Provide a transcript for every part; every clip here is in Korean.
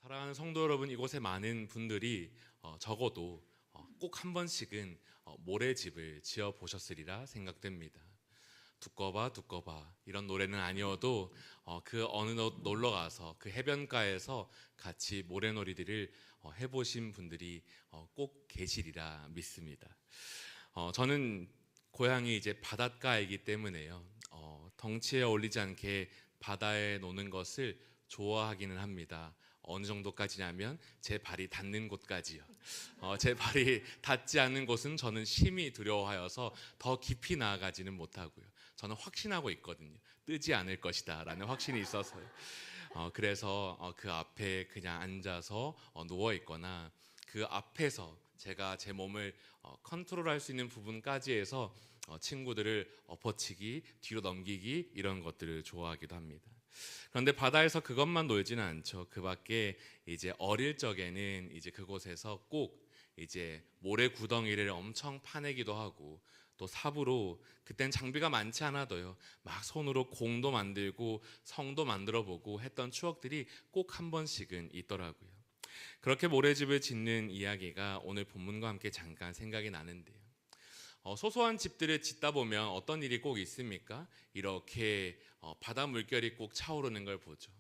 사랑하는 성도 여러분, 이곳에 많은 분들이 적어도 꼭 한 번씩은 모래집을 지어 보셨으리라 생각됩니다. 두꺼봐 두꺼봐 이런 노래는 아니어도 그 어느 놀러 가서 그 해변가에서 같이 모래놀이들을 해보신 분들이 꼭 계시리라 믿습니다. 저는 고향이 이제 바닷가이기 때문에요. 덩치에 어울리지 않게 바다에 노는 것을 좋아하기는 합니다. 어느 정도까지냐면 제 발이 닿는 곳까지요. 제 발이 닿지 않는 곳은 저는 심히 두려워하여서 더 깊이 나아가지는 못하고요. 저는 확신하고 있거든요. 뜨지 않을 것이다 라는 확신이 있어서요. 그래서 그 앞에 그냥 앉아서 누워 있거나 그 앞에서 제가 제 몸을 컨트롤할 수 있는 부분까지 해서 친구들을 엎어치기, 뒤로 넘기기 이런 것들을 좋아하기도 합니다. 그런데 바다에서 그것만 놀지는 않죠. 그 밖에 이제 어릴 적에는 이제 그곳에서 꼭 이제 모래 구덩이를 엄청 파내기도 하고 또 삽으로 그땐 장비가 많지 않아도요. 막 손으로 공도 만들고 성도 만들어 보고 했던 추억들이 꼭 한 번씩은 있더라고요. 그렇게 모래집을 짓는 이야기가 오늘 본문과 함께 잠깐 생각이 나는데요. 소소한 집들을 짓다 보면 어떤 일이 꼭 있습니까? 이렇게 바다 물결이 꼭 차오르는 걸 보죠.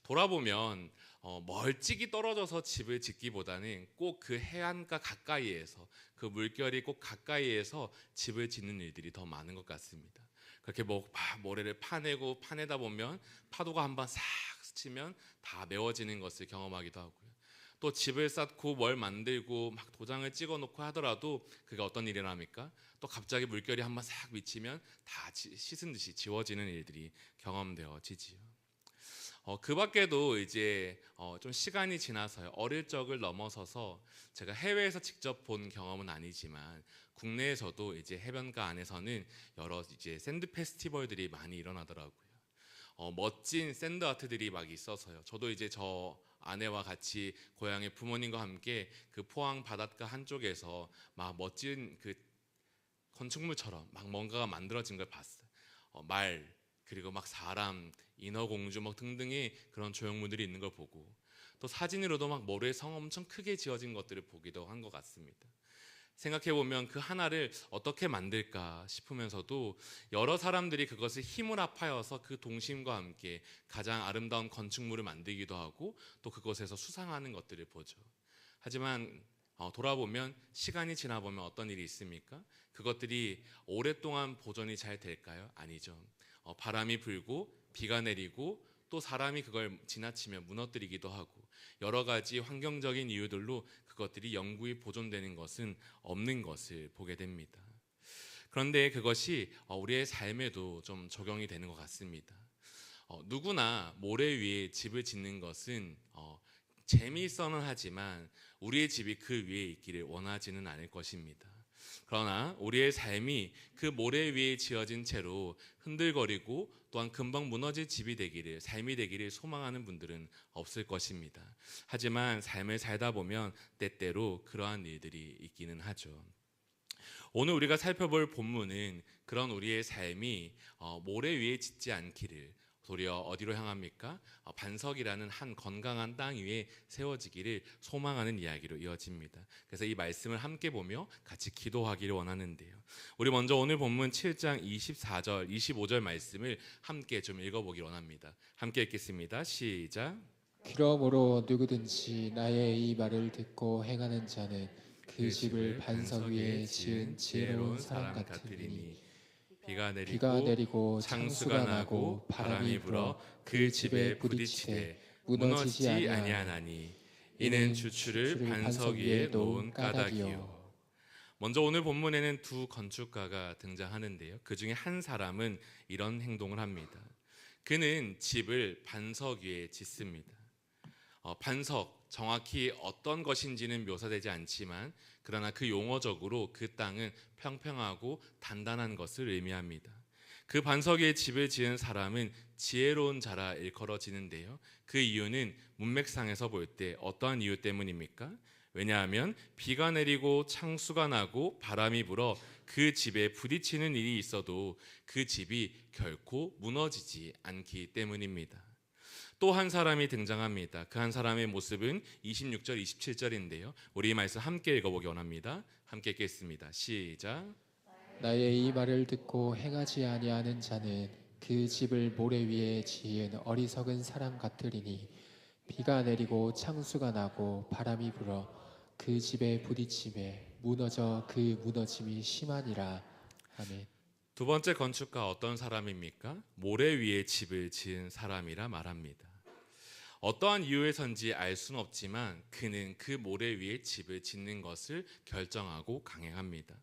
돌아보면 멀찍이 떨어져서 집을 짓기보다는 꼭 그 해안가 가까이에서 그 물결이 꼭 가까이에서 집을 짓는 일들이 더 많은 것 같습니다. 그렇게 모래를 파내고 파내다 보면 파도가 한번 싹 스치면 다 메워지는 것을 경험하기도 하고요. 또 집을 쌓고 뭘 만들고 막 도장을 찍어 놓고 하더라도 그게 어떤 일이랍니까? 또 갑자기 물결이 한번 싹 미치면 다 씻은 듯이 지워지는 일들이 경험되어지지요. 그 밖에도 이제 좀 시간이 지나서요. 어릴 적을 넘어서서 제가 해외에서 직접 본 경험은 아니지만 국내에서도 이제 해변가 안에서는 여러 이제 샌드 페스티벌들이 많이 일어나더라고요. 멋진 샌드 아트들이 막 있어서요. 저도 이제 저 아내와 같이 고향의 부모님과 함께 그 포항 바닷가 한쪽에서 막 멋진 그 건축물처럼 막 뭔가가 만들어진 걸 봤어요. 말 그리고 막 사람, 인어공주 막 등등의 그런 조형물들이 있는 걸 보고 또 사진으로도 막 모래의 성 엄청 크게 지어진 것들을 보기도 한 것 같습니다. 생각해보면 그 하나를 어떻게 만들까 싶으면서도 여러 사람들이 그것을 힘을 합하여서 그 동심과 함께 가장 아름다운 건축물을 만들기도 하고 또 그것에서 수상하는 것들을 보죠. 하지만 돌아보면 시간이 지나보면 어떤 일이 있습니까? 그것들이 오랫동안 보존이 잘 될까요? 아니죠. 바람이 불고 비가 내리고 또 사람이 그걸 지나치며 무너뜨리기도 하고 여러 가지 환경적인 이유들로 그것들이 영구히 보존되는 것은 없는 것을 보게 됩니다. 그런데 그것이 우리의 삶에도 좀 적용이 되는 것 같습니다. 누구나 모래 위에 집을 짓는 것은 재미있어는 하지만 우리의 집이 그 위에 있기를 원하지는 않을 것입니다. 그러나 우리의 삶이 그 모래 위에 지어진 채로 흔들거리고 또한 금방 무너질 집이 되기를, 삶이 되기를 소망하는 분들은 없을 것입니다. 하지만 삶을 살다 보면 때때로 그러한 일들이 있기는 하죠. 오늘 우리가 살펴볼 본문은 그런 우리의 삶이 모래 위에 짓지 않기를 도리어 어디로 향합니까? 반석이라는 한 건강한 땅 위에 세워지기를 소망하는 이야기로 이어집니다. 그래서 이 말씀을 함께 보며 같이 기도하기를 원하는데요. 우리 먼저 오늘 본문 7장 24절, 25절 말씀을 함께 좀 읽어보기 원합니다. 함께 읽겠습니다. 시작. 그러므로 누구든지 나의 이 말을 듣고 행하는 자는 그 집을 반석 위에 지은 지혜로운 사람 같으리니 비가 비가 내리고 내리고 창수가 나고 바람이 불어 그 집에 부딪히되 무너지지 아니하나니 이는 주추를 반석 위에 놓은 까닭이요. 먼저 오늘 본문에는 두 건축가가 등장하는데요. 그 중에 한 사람은 이런 행동을 합니다. 그는 집을 반석 위에 짓습니다. 반석, 정확히 어떤 것인지는 묘사되지 않지만 그러나 그 용어적으로 그 땅은 평평하고 단단한 것을 의미합니다. 그 반석 위에 집을 지은 사람은 지혜로운 자라 일컬어지는데요. 그 이유는 문맥상에서 볼 때 어떠한 이유 때문입니까? 왜냐하면 비가 내리고 창수가 나고 바람이 불어 그 집에 부딪히는 일이 있어도 그 집이 결코 무너지지 않기 때문입니다. 또 한 사람이 등장합니다. 그 한 사람의 모습은 26절, 27절인데요. 우리 이 말씀 함께 읽어보기 원합니다. 함께 읽겠습니다. 시작. 나의 이 말을 듣고 행하지 아니하는 자는 그 집을 모래 위에 지은 어리석은 사람 같으리니 비가 내리고 창수가 나고 바람이 불어 그 집에 부딪힘에 무너져 그 무너짐이 심하니라. 아멘. 두 번째 건축가 어떤 사람입니까? 모래 위에 집을 지은 사람이라 말합니다. 어떠한 이유에선지 알 수는 없지만 그는 그 모래 위에 집을 짓는 것을 결정하고 강행합니다.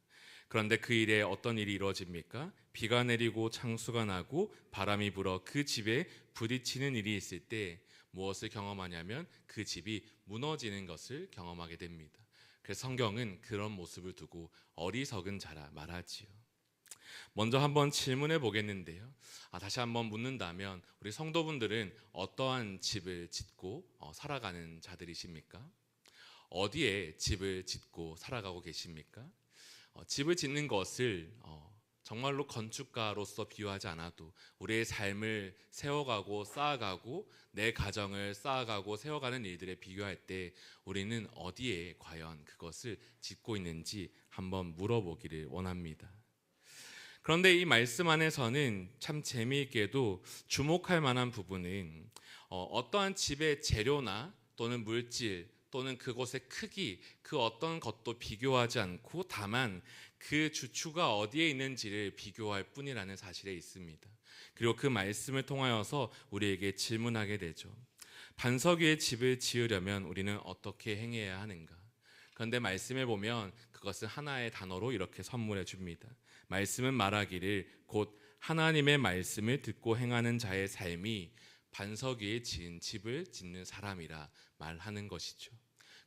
그런데 그 일에 어떤 일이 이루어집니까? 비가 내리고 창수가 나고 바람이 불어 그 집에 부딪히는 일이 있을 때 무엇을 경험하냐면 그 집이 무너지는 것을 경험하게 됩니다. 그래서 성경은 그런 모습을 두고 어리석은 자라 말하지요. 먼저 한번 질문해 보겠는데요. 다시 한번 묻는다면 우리 성도분들은 어떠한 집을 짓고 살아가는 자들이십니까? 어디에 집을 짓고 살아가고 계십니까? 집을 짓는 것을 정말로 건축가로서 비유하지 않아도 우리의 삶을 세워가고 쌓아가고 내 가정을 쌓아가고 세워가는 일들에 비교할 때 우리는 어디에 과연 그것을 짓고 있는지 한번 물어보기를 원합니다. 그런데 이 말씀 안에서는 참 재미있게도 주목할 만한 부분은 어떠한 집의 재료나 또는 물질 또는 그곳의 크기 그 어떤 것도 비교하지 않고 다만 그 주추가 어디에 있는지를 비교할 뿐이라는 사실에 있습니다. 그리고 그 말씀을 통하여서 우리에게 질문하게 되죠. 반석 위에 집을 지으려면 우리는 어떻게 행해야 하는가? 그런데 말씀에 보면 그것을 하나의 단어로 이렇게 선물해 줍니다. 말씀은 말하기를 곧 하나님의 말씀을 듣고 행하는 자의 삶이 반석 위에 지은 집을 짓는 사람이라 말하는 것이죠.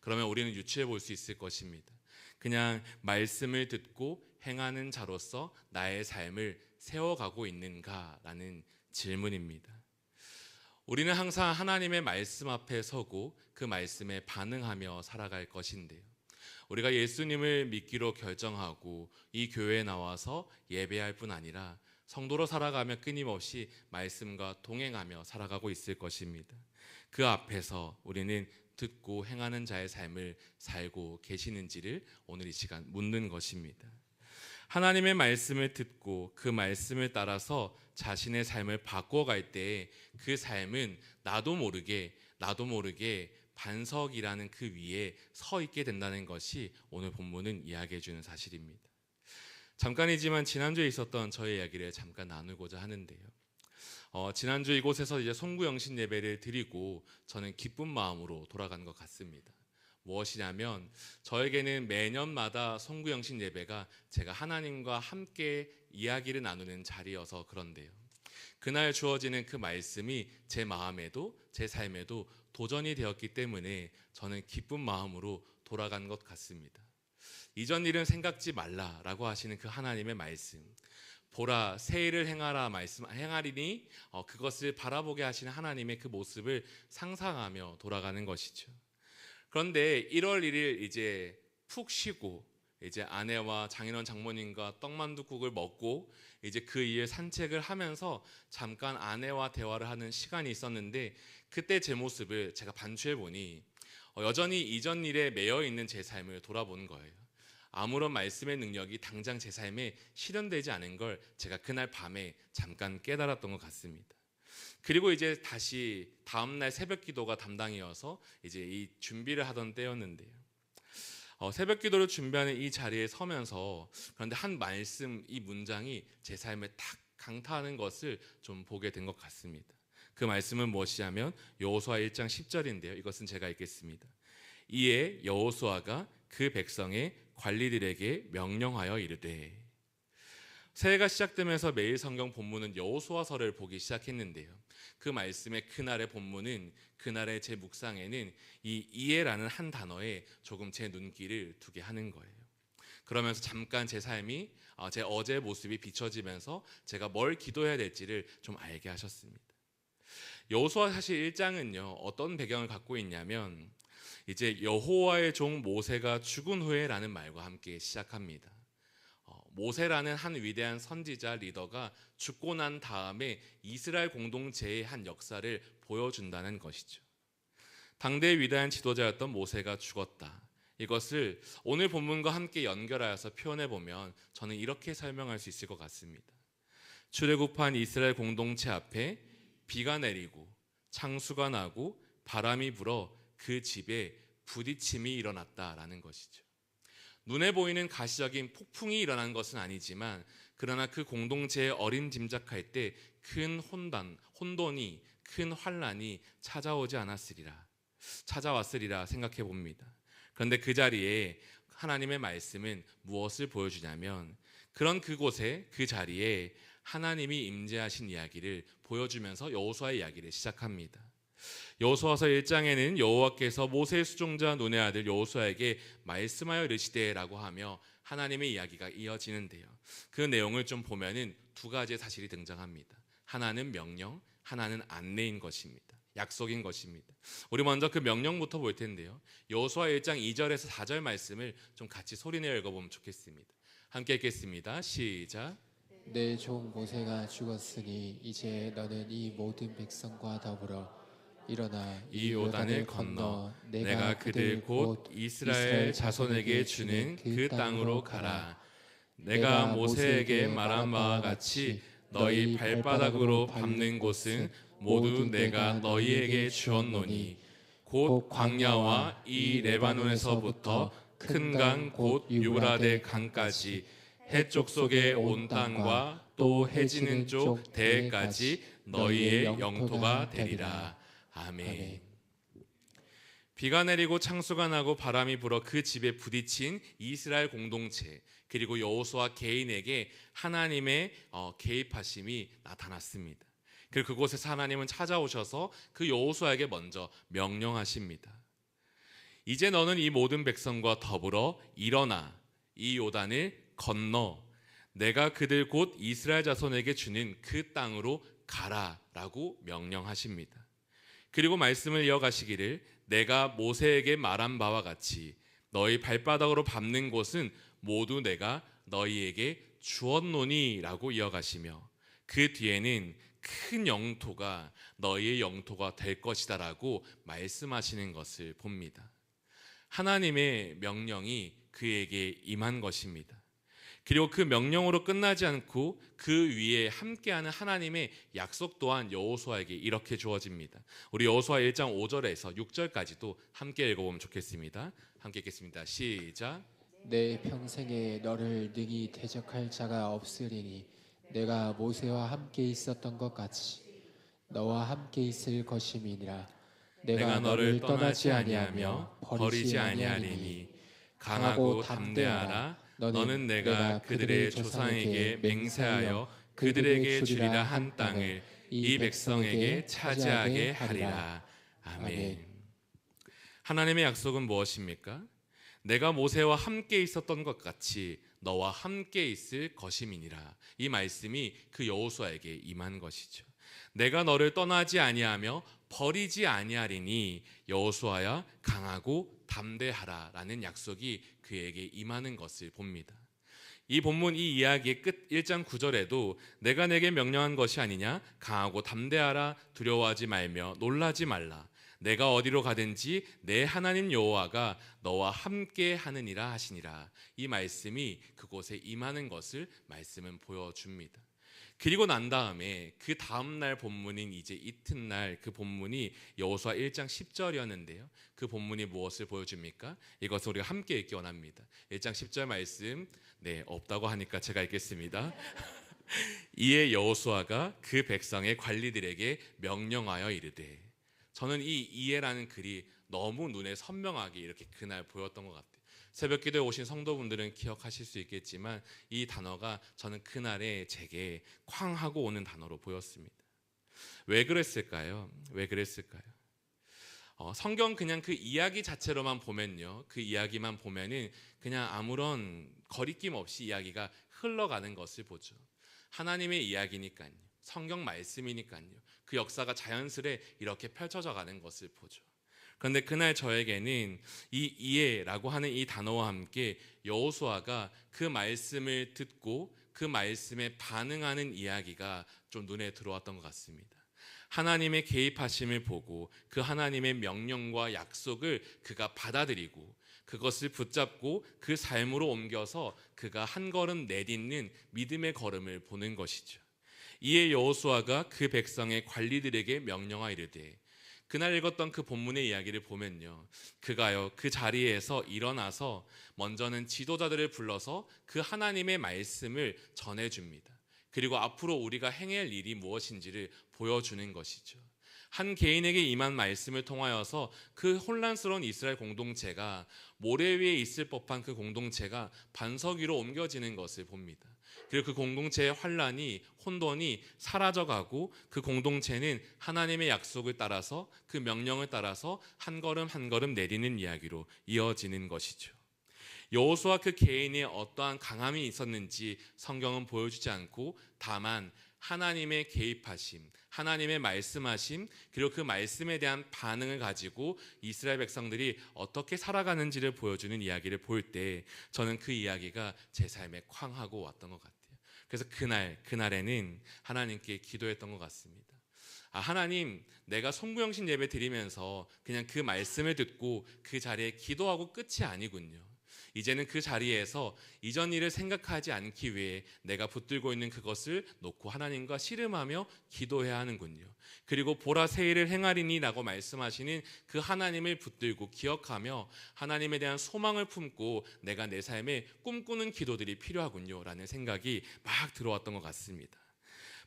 그러면 우리는 유추해 볼 수 있을 것입니다. 그냥 말씀을 듣고 행하는 자로서 나의 삶을 세워가고 있는가라는 질문입니다. 우리는 항상 하나님의 말씀 앞에 서고 그 말씀에 반응하며 살아갈 것인데요. 우리가 예수님을 믿기로 결정하고 이 교회에 나와서 예배할 뿐 아니라 성도로 살아가며 끊임없이 말씀과 동행하며 살아가고 있을 것입니다. 그 앞에서 우리는 듣고 행하는 자의 삶을 살고 계시는지를 오늘 이 시간 묻는 것입니다. 하나님의 말씀을 듣고 그 말씀을 따라서 자신의 삶을 바꿔갈 때 그 삶은 나도 모르게 반석이라는 그 위에 서 있게 된다는 것이 오늘 본문은 이야기해 주는 사실입니다. 잠깐이지만 지난주에 있었던 저의 이야기를 잠깐 나누고자 하는데요. 지난주 이곳에서 이제 송구영신 예배를 드리고 저는 기쁜 마음으로 돌아간 것 같습니다. 무엇이냐면 저에게는 매년마다 송구영신 예배가 제가 하나님과 함께 이야기를 나누는 자리여서 그런데요. 그날 주어지는 그 말씀이 제 마음에도 제 삶에도 도전이 되었기 때문에 저는 기쁜 마음으로 돌아간 것 같습니다. 이전 일은 생각지 말라라고 하시는 그 하나님의 말씀, 보라 새 일을 행하라 행하리니 그것을 바라보게 하시는 하나님의 그 모습을 상상하며 돌아가는 것이죠. 그런데 1월 1일 이제 푹 쉬고 이제 아내와 장인어른 장모님과 떡만둣국을 먹고 이제 그 이후에 산책을 하면서 잠깐 아내와 대화를 하는 시간이 있었는데 그때 제 모습을 제가 반추해 보니 여전히 이전 일에 매여 있는 제 삶을 돌아보는 거예요. 아무런 말씀의 능력이 당장 제 삶에 실현되지 않은 걸 제가 그날 밤에 잠깐 깨달았던 것 같습니다. 그리고 이제 다시 다음날 새벽 기도가 담당이어서 이제 이 준비를 하던 때였는데요. 새벽 기도를 준비하는 이 자리에 서면서 그런데 한 말씀, 이 문장이 제 삶에 탁 강타하는 것을 좀 보게 된 것 같습니다. 그 말씀은 무엇이냐면 여호수아 1장 10절인데요. 이것은 제가 읽겠습니다. 이에 여호수아가 그 백성의 관리들에게 명령하여 이르되, 새해가 시작되면서 매일 성경 본문은 여호수아서를 보기 시작했는데요. 그 말씀의 그날의 본문은 그날의 제 묵상에는 이 이해라는 한 단어에 조금 제 눈길을 두게 하는 거예요. 그러면서 잠깐 제 삶이 제 어제의 모습이 비춰지면서 제가 뭘 기도해야 될지를 좀 알게 하셨습니다. 여호수아 사실 1장은요 어떤 배경을 갖고 있냐면 이제 여호와의 종 모세가 죽은 후에라는 말과 함께 시작합니다. 모세라는 한 위대한 선지자 리더가 죽고 난 다음에 이스라엘 공동체의 한 역사를 보여준다는 것이죠. 당대의 위대한 지도자였던 모세가 죽었다. 이것을 오늘 본문과 함께 연결하여서 표현해 보면 저는 이렇게 설명할 수 있을 것 같습니다. 출애굽한 이스라엘 공동체 앞에 비가 내리고 창수가 나고 바람이 불어 그 집에 부딪힘이 일어났다라는 것이죠. 눈에 보이는 가시적인 폭풍이 일어난 것은 아니지만 그러나 그 공동체에 어림짐작할 때 큰 혼돈이 큰 환란이 찾아왔으리라 생각해 봅니다. 그런데 그 자리에 하나님의 말씀은 무엇을 보여주냐면 그런 그곳에 그 자리에 하나님이 임재하신 이야기를 보여주면서 여호수아의 이야기를 시작합니다. 여호수아서 1장에는 여호와께서 모세의 수종자 눈의 아들 여호수아에게 말씀하여 이르시되라고 하며 하나님의 이야기가 이어지는데요. 그 내용을 좀 보면은 두 가지의 사실이 등장합니다. 하나는 명령, 하나는 안내인 것입니다. 약속인 것입니다. 우리 먼저 그 명령부터 볼 텐데요. 여호수아 1장 2절에서 4절 말씀을 좀 같이 소리내어 읽어보면 좋겠습니다. 함께 읽겠습니다. 시작. 내 종 모세가 죽었으니 이제 너는 이 모든 백성과 더불어 일어나 이 요단을 건너 내가 그들 곧 이스라엘 자손에게 주는 그 땅으로 가라. 내가 모세에게 말한 바와 같이 너희 발바닥으로 밟는 곳은 모두 내가 너희에게 주었노니 곧 광야와 이 레바논에서부터 큰 강 곧 유브라데 강까지 해쪽 속의 온 땅과 또 해지는 쪽 대해까지 너희의 영토가 되리라. 아멘. 비가 내리고 창수가 나고 바람이 불어 그 집에 부딪힌 이스라엘 공동체 그리고 여호수아 개인에게 하나님의 개입하심이 나타났습니다. 그리고 그곳에서 하나님은 찾아오셔서 그 여호수아에게 먼저 명령하십니다. 이제 너는 이 모든 백성과 더불어 일어나 이 요단을 건너 내가 그들 곧 이스라엘 자손에게 주는 그 땅으로 가라라고 명령하십니다. 그리고 말씀을 이어가시기를 내가 모세에게 말한 바와 같이 너희 발바닥으로 밟는 곳은 모두 내가 너희에게 주었노니라고 이어가시며 그 뒤에는 큰 영토가 너희의 영토가 될 것이다라고 말씀하시는 것을 봅니다. 하나님의 명령이 그에게 임한 것입니다. 그리고 그 명령으로 끝나지 않고 그 위에 함께하는 하나님의 약속 또한 여호수아에게 이렇게 주어집니다. 우리 여호수아 1장 5절에서 6절까지도 함께 읽어보면 좋겠습니다. 함께 읽겠습니다. 시작. 내 평생에 너를 능히 대적할 자가 없으리니 내가 모세와 함께 있었던 것 같이 너와 함께 있을 것임이니라. 내가 너를 떠나지 아니하며 버리지 아니하리니 강하고 담대하라. 너는 내가 그들의 조상에게 맹세하여 그들에게 주리라 한 땅을 이 백성에게 차지하게 하리라. 아멘. 하나님의 약속은 무엇입니까? 내가 모세와 함께 있었던 것 같이 너와 함께 있을 것임이니라. 이 말씀이 그 여호수아에게 임한 것이죠. 내가 너를 떠나지 아니하며 버리지 아니하리니 여호수아야 강하고 담대하라라는 약속이 그에게 임하는 것을 봅니다. 이 본문 이 이야기의 끝 1장 9절에도 내가 내게 명령한 것이 아니냐 강하고 담대하라 두려워하지 말며 놀라지 말라 내가 어디로 가든지 내 하나님 여호와가 너와 함께 하느니라 하시니라. 이 말씀이 그곳에 임하는 것을 말씀은 보여줍니다. 그리고 난 다음에 그 다음 날 본문인 이제 이튿날 그 본문이 여호수아 1장 10절이었는데요. 그 본문이 무엇을 보여줍니까? 이것을 우리가 함께 읽기 원합니다. 1장 10절 말씀 없다고 하니까 제가 읽겠습니다. 이에 여호수아가 그 백성의 관리들에게 명령하여 이르되 저는 이 이에라는 글이 너무 눈에 선명하게 이렇게 그날 보였던 것 같아요. 새벽 기도에 오신 성도분들은 기억하실 수 있겠지만 이 단어가 저는 그날에 제게 쾅 하고 오는 단어로 보였습니다. 왜 그랬을까요? 성경 그냥 그 이야기 자체로만 보면요, 그 이야기만 보면은 그냥 아무런 거리낌 없이 이야기가 흘러가는 것을 보죠. 하나님의 이야기니까요, 성경 말씀이니까요, 그 역사가 자연스레 이렇게 펼쳐져 가는 것을 보죠. 그런데 그날 저에게는 이 이해라고 하는 이 단어와 함께 여호수아가 그 말씀을 듣고 그 말씀에 반응하는 이야기가 좀 눈에 들어왔던 것 같습니다. 하나님의 개입하심을 보고 그 하나님의 명령과 약속을 그가 받아들이고 그것을 붙잡고 그 삶으로 옮겨서 그가 한 걸음 내딛는 믿음의 걸음을 보는 것이죠. 이에 여호수아가 그 백성의 관리들에게 명령하이르되, 그날 읽었던 그 본문의 이야기를 보면요, 그가요 그 자리에서 일어나서 먼저는 지도자들을 불러서 그 하나님의 말씀을 전해줍니다. 그리고 앞으로 우리가 행할 일이 무엇인지를 보여주는 것이죠. 한 개인에게 임한 말씀을 통하여서 그 혼란스러운 이스라엘 공동체가 모래 위에 있을 법한 그 공동체가 반석 위로 옮겨지는 것을 봅니다. 그리고 그 공동체의 환란이, 혼돈이 사라져가고 그 공동체는 하나님의 약속을 따라서 그 명령을 따라서 한 걸음 한 걸음 내리는 이야기로 이어지는 것이죠. 여호수아 그 개인의 어떠한 강함이 있었는지 성경은 보여주지 않고, 다만 하나님의 개입하심, 하나님의 말씀하심, 그리고 그 말씀에 대한 반응을 가지고 이스라엘 백성들이 어떻게 살아가는지를 보여주는 이야기를 볼 때 저는 그 이야기가 제 삶에 쾅하고 왔던 것 같아요. 그래서 그날에는 하나님께 기도했던 것 같습니다. 하나님, 내가 송구영신 예배 드리면서 그냥 그 말씀을 듣고 그 자리에 기도하고 끝이 아니군요. 이제는 그 자리에서 이전 일을 생각하지 않기 위해 내가 붙들고 있는 그것을 놓고 하나님과 씨름하며 기도해야 하는군요. 그리고 보라 새 일을 행하리니 라고 말씀하시는 그 하나님을 붙들고 기억하며 하나님에 대한 소망을 품고 내가 내 삶에 꿈꾸는 기도들이 필요하군요 라는 생각이 막 들어왔던 것 같습니다.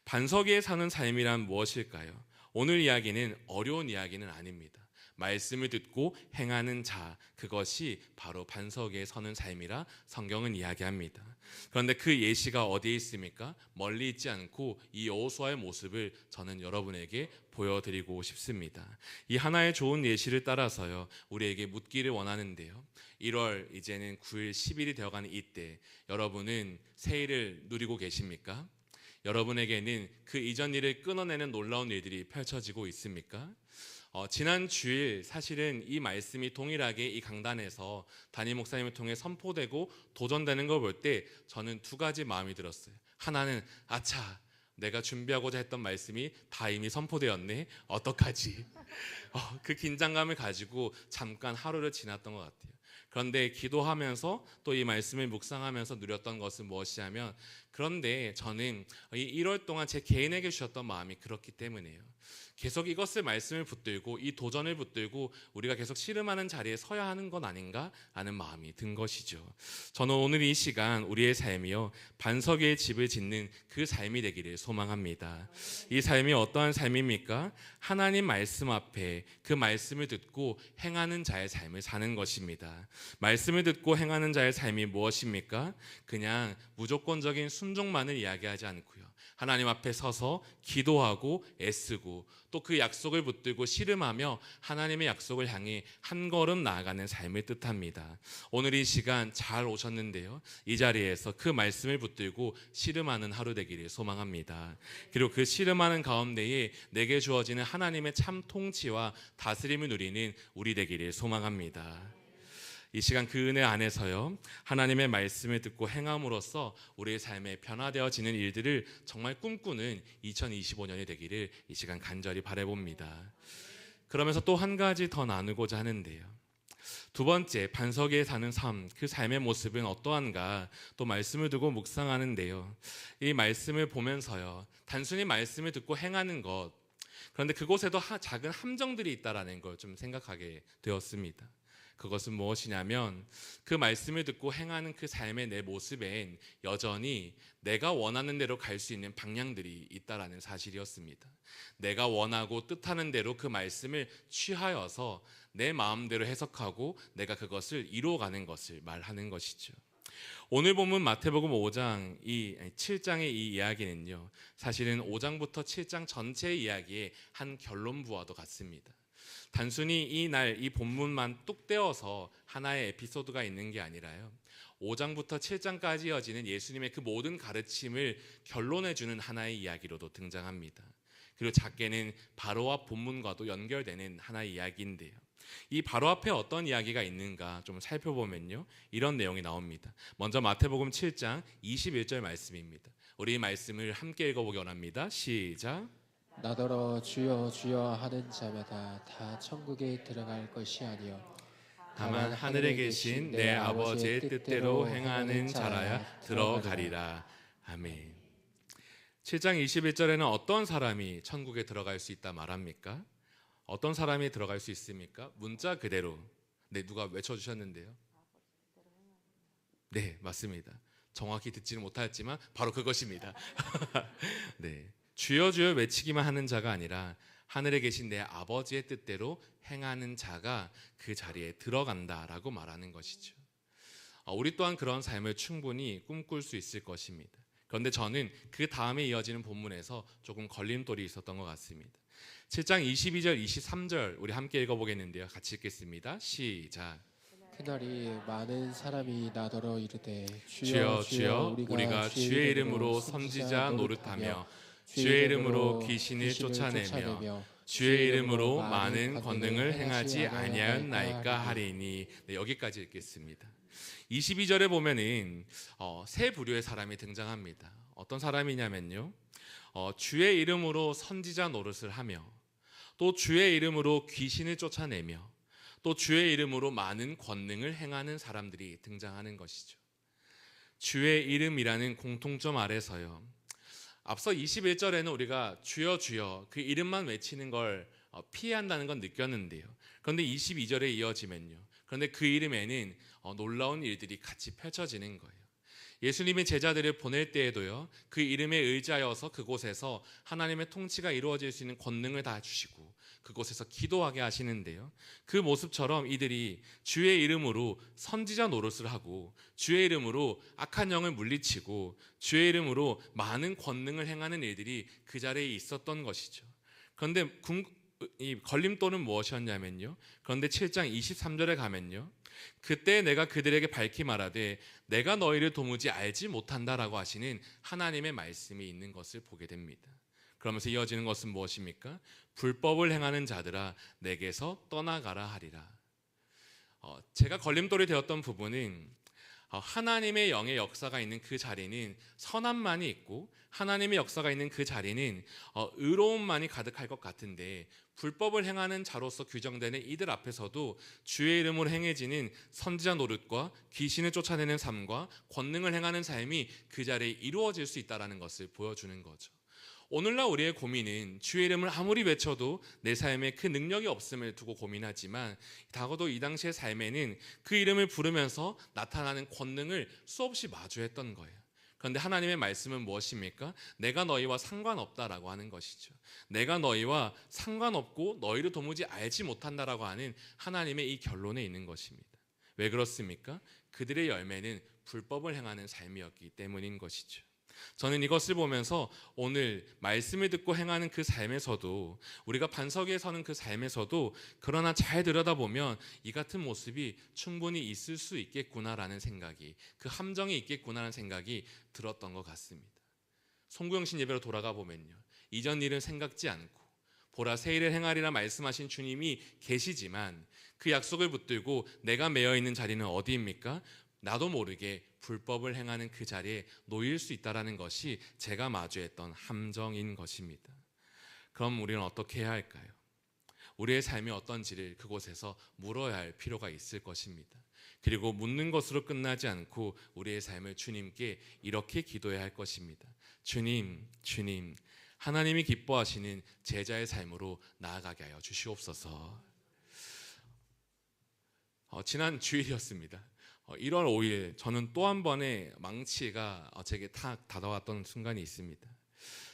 반석 위에 사는 삶이란 무엇일까요? 오늘 이야기는 어려운 이야기는 아닙니다. 말씀을 듣고 행하는 자, 그것이 바로 반석 위에 서는 삶이라 성경은 이야기합니다. 그런데 그 예시가 어디에 있습니까? 멀리 있지 않고 이 여호수아의 모습을 저는 여러분에게 보여드리고 싶습니다. 이 하나의 좋은 예시를 따라서요, 우리에게 묻기를 원하는데요, 1월 이제는 9일 10일이 되어가는 이때 여러분은 새해를 누리고 계십니까? 여러분에게는 그 이전 일을 끊어내는 놀라운 일들이 펼쳐지고 있습니까? 지난 주일 사실은 이 말씀이 동일하게 이 강단에서 담임 목사님을 통해 선포되고 도전되는 걸 볼 때 저는 두 가지 마음이 들었어요. 하나는 아차, 내가 준비하고자 했던 말씀이 다 이미 선포되었네, 어떡하지? 그 긴장감을 가지고 잠깐 하루를 지났던 것 같아요. 그런데 기도하면서 또 이 말씀을 묵상하면서 누렸던 것은 무엇이냐면, 그런데 저는 이 1월 동안 제 개인에게 주셨던 마음이 그렇기 때문이에요. 계속 이것을 말씀을 붙들고 이 도전을 붙들고 우리가 계속 씨름하는 자리에 서야 하는 건 아닌가 하는 마음이 든 것이죠. 저는 오늘 이 시간 우리의 삶이요, 반석 위에 집을 짓는 그 삶이 되기를 소망합니다. 이 삶이 어떠한 삶입니까? 하나님 말씀 앞에 그 말씀을 듣고 행하는 자의 삶을 사는 것입니다. 말씀을 듣고 행하는 자의 삶이 무엇입니까? 그냥 무조건적인 순종만을 이야기하지 않고요, 하나님 앞에 서서 기도하고 애쓰고 또 그 약속을 붙들고 씨름하며 하나님의 약속을 향해 한 걸음 나아가는 삶을 뜻합니다. 오늘 이 시간 잘 오셨는데요, 이 자리에서 그 말씀을 붙들고 씨름하는 하루 되기를 소망합니다. 그리고 그 씨름하는 가운데에 내게 주어지는 하나님의 참 통치와 다스림을 누리는 우리 되기를 소망합니다. 이 시간 그 은혜 안에서요, 하나님의 말씀을 듣고 행함으로써 우리의 삶에 변화되어지는 일들을 정말 꿈꾸는 2025년이 되기를 이 시간 간절히 바라봅니다. 그러면서 또 한 가지 더 나누고자 하는데요, 두 번째, 반석 위에 사는 삶, 그 삶의 모습은 어떠한가 또 말씀을 두고 묵상하는데요, 이 말씀을 보면서요, 단순히 말씀을 듣고 행하는 것, 그런데 그곳에도 작은 함정들이 있다라는 걸 좀 생각하게 되었습니다. 그것은 무엇이냐면, 그 말씀을 듣고 행하는 그 삶의 내 모습엔 여전히 내가 원하는 대로 갈 수 있는 방향들이 있다라는 사실이었습니다. 내가 원하고 뜻하는 대로 그 말씀을 취하여서 내 마음대로 해석하고 내가 그것을 이루어가는 것을 말하는 것이죠. 오늘 본문 마태복음 5장 7장의 이 이야기는요, 사실은 5장부터 7장 전체의 이야기의 한 결론부와도 같습니다. 단순히 이 본문만 뚝 떼어서 하나의 에피소드가 있는 게 아니라요, 5장부터 7장까지 이어지는 예수님의 그 모든 가르침을 결론해주는 하나의 이야기로도 등장합니다. 그리고 작게는 바로 앞 본문과도 연결되는 하나의 이야기인데요, 이 바로 앞에 어떤 이야기가 있는가 좀 살펴보면요, 이런 내용이 나옵니다. 먼저 마태복음 7장 21절 말씀입니다. 우리 이 말씀을 함께 읽어보기 원합니다. 시작. 나더러 주여 주여 하는 자마다 다 천국에 들어갈 것이 아니요 다만 하늘에 계신 내 아버지의 뜻대로 행하는 자라야 들어가리라. 아멘. 7장 21절에는 어떤 사람이 천국에 들어갈 수 있다 말합니까? 어떤 사람이 들어갈 수 있습니까? 문자 그대로. 네, 누가 외쳐주셨는데요. 네, 맞습니다. 정확히 듣지는 못하였지만 바로 그것입니다. 네, 주여 주여 외치기만 하는 자가 아니라 하늘에 계신 내 아버지의 뜻대로 행하는 자가 그 자리에 들어간다라고 말하는 것이죠. 우리 또한 그런 삶을 충분히 꿈꿀 수 있을 것입니다. 그런데 저는 그 다음에 이어지는 본문에서 조금 걸림돌이 있었던 것 같습니다. 7장 22절 23절 우리 함께 읽어보겠는데요. 같이 읽겠습니다. 시작. 그날이 많은 사람이 나더러 이르되 주여 주여 우리가 주의 이름으로 선지자 노릇하며 주의 이름으로 귀신을 쫓아내며 주의 이름으로 많은 권능을 행하지 아니하였나이까 하리니. 네, 여기까지 읽겠습니다. 22절에 보면은 세 부류의 사람이 등장합니다. 어떤 사람이냐면요, 주의 이름으로 선지자 노릇을 하며 또 주의 이름으로 귀신을 쫓아내며 또 주의 이름으로 많은 권능을 행하는 사람들이 등장하는 것이죠. 주의 이름이라는 공통점 아래서요, 앞서 21절에는 우리가 주여 주여 그 이름만 외치는 걸 피해야 한다는 건 느꼈는데요. 그런데 22절에 이어지면요, 그런데 그 이름에는 놀라운 일들이 같이 펼쳐지는 거예요. 예수님이 제자들을 보낼 때에도요, 그 이름에 의지하여서 그곳에서 하나님의 통치가 이루어질 수 있는 권능을 다 주시고 그곳에서 기도하게 하시는데요, 그 모습처럼 이들이 주의 이름으로 선지자 노릇을 하고 주의 이름으로 악한 영을 물리치고 주의 이름으로 많은 권능을 행하는 일들이 그 자리에 있었던 것이죠. 그런데 이 걸림돌은 무엇이었냐면요, 그런데 7장 23절에 가면요, 그때 내가 그들에게 밝히 말하되 내가 너희를 도무지 알지 못한다라고 하시는 하나님의 말씀이 있는 것을 보게 됩니다. 그러면서 이어지는 것은 무엇입니까? 불법을 행하는 자들아 내게서 떠나가라 하리라. 제가 걸림돌이 되었던 부분은 하나님의 영의 역사가 있는 그 자리는 선함만이 있고 하나님의 역사가 있는 그 자리는 의로움만이 가득할 것 같은데, 불법을 행하는 자로서 규정되는 이들 앞에서도 주의 이름으로 행해지는 선지자 노릇과 귀신을 쫓아내는 삶과 권능을 행하는 삶이 그 자리에 이루어질 수 있다는 것을 보여주는 거죠. 오늘날 우리의 고민은 주의 이름을 아무리 외쳐도 내 삶에 그 능력이 없음을 두고 고민하지만, 다가도 이 당시의 삶에는 그 이름을 부르면서 나타나는 권능을 수없이 마주했던 거예요. 그런데 하나님의 말씀은 무엇입니까? 내가 너희와 상관없다라고 하는 것이죠. 내가 너희와 상관없고 너희를 도무지 알지 못한다라고 하는 하나님의 이 결론에 있는 것입니다. 왜 그렇습니까? 그들의 열매는 불법을 행하는 삶이었기 때문인 것이죠. 저는 이것을 보면서 오늘 말씀을 듣고 행하는 그 삶에서도, 우리가 반석 위에 서는 그 삶에서도 그러나 잘 들여다보면 이 같은 모습이 충분히 있을 수 있겠구나라는 생각이, 그 함정이 있겠구나라는 생각이 들었던 것 같습니다. 송구영신 예배로 돌아가 보면요, 이전 일은 생각지 않고 보라 새 일을 행하리라 말씀하신 주님이 계시지만 그 약속을 붙들고 내가 매여 있는 자리는 어디입니까? 나도 모르게 불법을 행하는 그 자리에 놓일 수 있다는 것이 제가 마주했던 함정인 것입니다. 그럼 우리는 어떻게 해야 할까요? 우리의 삶이 어떤지를 그곳에서 물어야 할 필요가 있을 것입니다. 그리고 묻는 것으로 끝나지 않고 우리의 삶을 주님께 이렇게 기도해야 할 것입니다. 주님, 주님, 하나님이 기뻐하시는 제자의 삶으로 나아가게 하여 주시옵소서. 지난 주일이었습니다. 1월 5일 저는 또 한 번의 망치가 제게 탁 다가왔던 순간이 있습니다.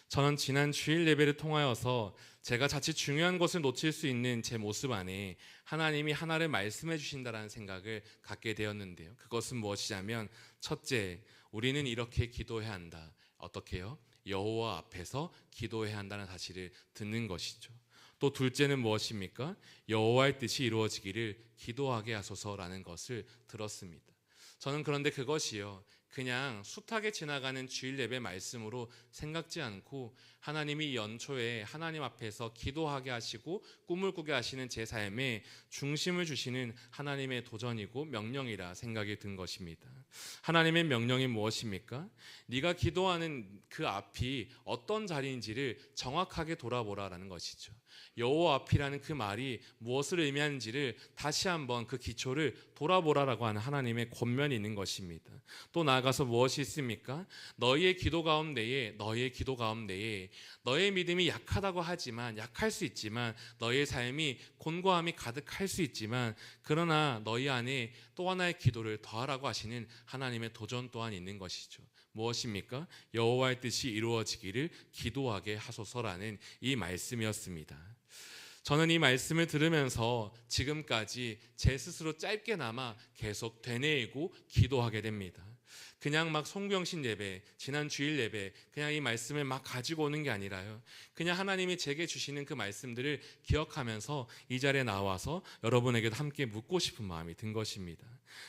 저는 지난 주일 예배를 통하여서 제가 자칫 중요한 것을 놓칠 수 있는 제 모습 안에 하나님이 하나를 말씀해 주신다라는 생각을 갖게 되었는데요. 그것은 무엇이냐면, 첫째, 우리는 이렇게 기도해야 한다. 어떻게요? 여호와 앞에서 기도해야 한다는 사실을 듣는 것이죠. 또 둘째는 무엇입니까? 여호와의 뜻이 이루어지기를 기도하게 하소서라는 것을 들었습니다. 저는 그런데 그것이요, 그냥 숱하게 지나가는 주일 예배 말씀으로 생각지 않고 하나님이 연초에 하나님 앞에서 기도하게 하시고 꿈을 꾸게 하시는 제 삶에 중심을 주시는 하나님의 도전이고 명령이라 생각이 든 것입니다. 하나님의 명령이 무엇입니까? 네가 기도하는 그 앞이 어떤 자리인지를 정확하게 돌아보라라는 것이죠. 여호와 앞이라는 그 말이 무엇을 의미하는지를 다시 한번 그 기초를 돌아보라라고 하는 하나님의 권면이 있는 것입니다. 또 나아가서 무엇이 있습니까? 너희의 기도 가운데에 너의 믿음이 약하다고 하지만 약할 수 있지만 너희의 삶이 곤고함이 가득할 수 있지만 그러나 너희 안에 또 하나의 기도를 더하라고 하시는 하나님의 도전 또한 있는 것이죠. 무엇입니까? 여호와의 뜻이 이루어지기를 기도하게 하소서라는 이 말씀이었습니다. 저는 이 말씀을 들으면서 지금까지 제 스스로 짧게나마 계속 되뇌이고 기도하게 됩니다. 그냥 막 송병신 예배, 지난 주일 예배 그냥 이 말씀을 막 가지고 오는 게 아니라요. 그냥 하나님이 제게 주시는 그 말씀들을 기억하면서 이 자리에 나와서 여러분에게도 함께 묻고 싶은 마음이 든 것입니다.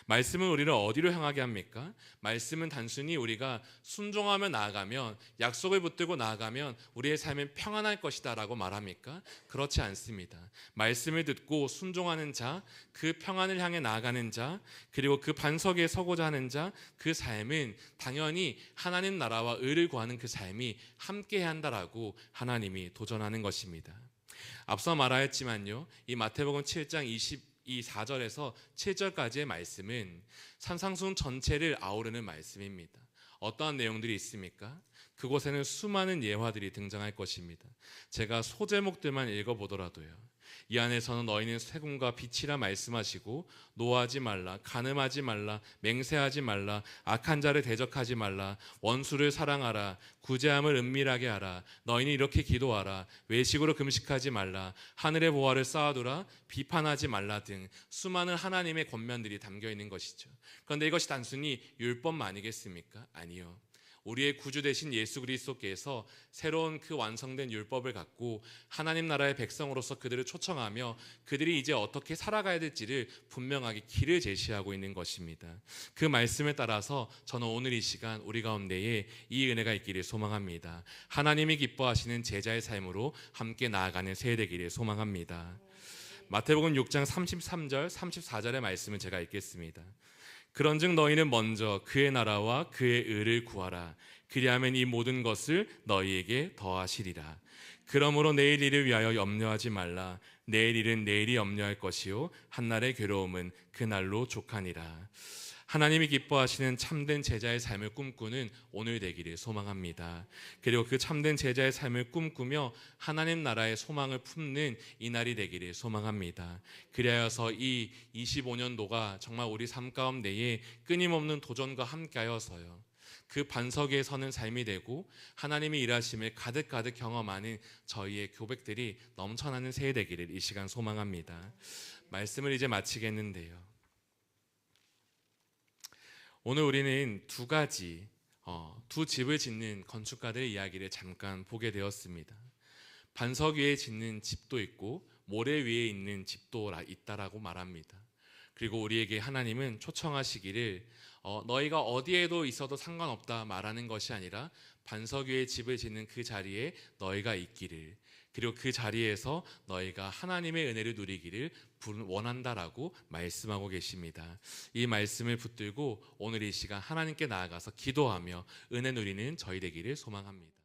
말씀은 우리를 어디로 향하게 합니까? 말씀은 단순히 우리가 순종하며 나아가면 약속을 붙들고 나아가면 우리의 삶은 평안할 것이다 라고 말합니까? 그렇지 않습니다. 말씀을 듣고 순종하는 자, 그 평안을 향해 나아가는 자, 그리고 그 반석 위에 서고자 하는 자, 그 삶은 당연히 하나님 나라와 의를 구하는 그 삶이 함께해야 한다라고 하나님이 도전하는 것입니다. 앞서 말하였지만요, 이 마태복음 7장 4절에서 7절까지의 말씀은 산상수훈 전체를 아우르는 말씀입니다. 어떠한 내용들이 있습니까? 그곳에는 수많은 예화들이 등장할 것입니다. 제가 소제목들만 읽어보더라도요, 이 안에서는 너희는 세금과 빛이라 말씀하시고 노하지 말라, 간음하지 말라, 맹세하지 말라, 악한 자를 대적하지 말라, 원수를 사랑하라, 구제함을 은밀하게 하라, 너희는 이렇게 기도하라, 외식으로 금식하지 말라, 하늘의 보화를 쌓아두라, 비판하지 말라 등 수많은 하나님의 권면들이 담겨 있는 것이죠. 그런데 이것이 단순히 율법만 아니겠습니까? 아니요. 우리의 구주 되신 예수 그리스도께서 새로운 그 완성된 율법을 갖고 하나님 나라의 백성으로서 그들을 초청하며 그들이 이제 어떻게 살아가야 될지를 분명하게 길을 제시하고 있는 것입니다. 그 말씀에 따라서 저는 오늘 이 시간 우리 가운데에 이 은혜가 있기를 소망합니다. 하나님이 기뻐하시는 제자의 삶으로 함께 나아가는 세대 되기를 소망합니다. 마태복음 6장 33절 34절의 말씀을 제가 읽겠습니다. 그런즉 너희는 먼저 그의 나라와 그의 의를 구하라. 그리하면 이 모든 것을 너희에게 더하시리라. 그러므로 내일 일을 위하여 염려하지 말라. 내일 일은 내일이 염려할 것이요 한날의 괴로움은 그날로 족하니라. 하나님이 기뻐하시는 참된 제자의 삶을 꿈꾸는 오늘 되기를 소망합니다. 그리고 그 참된 제자의 삶을 꿈꾸며 하나님 나라의 소망을 품는 이 날이 되기를 소망합니다. 그리하여서 이 25년도가 정말 우리 삶 가운데에 끊임없는 도전과 함께하여서요, 그 반석 위에 서는 삶이 되고 하나님의 일하심을 가득가득 경험하는 저희의 교백들이 넘쳐나는 새해 되기를 이 시간 소망합니다. 말씀을 이제 마치겠는데요, 오늘 우리는 두 집을 짓는 건축가들의 이야기를 잠깐 보게 되었습니다. 반석 위에 짓는 집도 있고 모래 위에 있는 집도 있다라고 말합니다. 그리고 우리에게 하나님은 초청하시기를 너희가 어디에도 있어도 상관없다 말하는 것이 아니라 반석 위에 집을 짓는 그 자리에 너희가 있기를, 그리고 그 자리에서 너희가 하나님의 은혜를 누리기를 원한다라고 말씀하고 계십니다. 이 말씀을 붙들고 오늘 이 시간 하나님께 나아가서 기도하며 은혜 누리는 저희 되기를 소망합니다.